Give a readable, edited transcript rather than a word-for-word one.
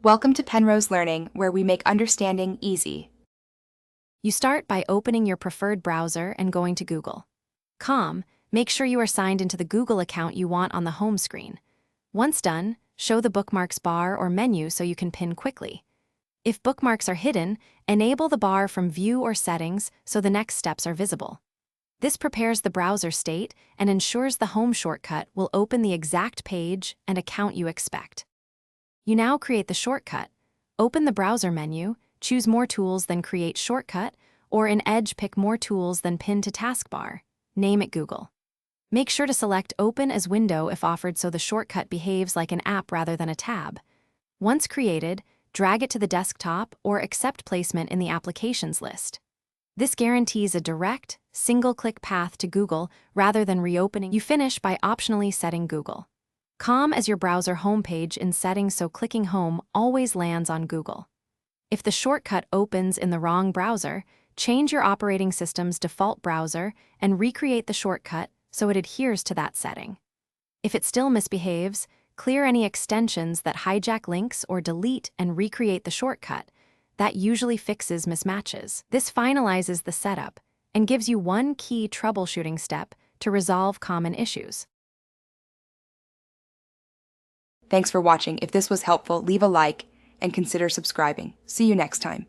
Welcome to Penrose Learning, where we make understanding easy. You start by opening your preferred browser and going to Google.com. Make sure you are signed into the Google account you want on the home screen. Once done, show the bookmarks bar or menu so you can pin quickly. If bookmarks are hidden, enable the bar from View or Settings so the next steps are visible. This prepares the browser state and ensures the home shortcut will open the exact page and account you expect. You now create the shortcut. Open the browser menu, choose More Tools, then Create Shortcut, or in Edge pick More Tools, then Pin to Taskbar. Name it Google. Make sure to select Open as Window if offered so the shortcut behaves like an app rather than a tab. Once created, drag it to the desktop or accept placement in the Applications list. This guarantees a direct, single-click path to Google rather than reopening. You finish by optionally setting Google.com as your browser homepage in settings so clicking home always lands on Google. If the shortcut opens in the wrong browser, change your operating system's default browser and recreate the shortcut so it adheres to that setting. If it still misbehaves, clear any extensions that hijack links or delete and recreate the shortcut. That usually fixes mismatches. This finalizes the setup and gives you one key troubleshooting step to resolve common issues. Thanks for watching. If this was helpful, leave a like and consider subscribing. See you next time.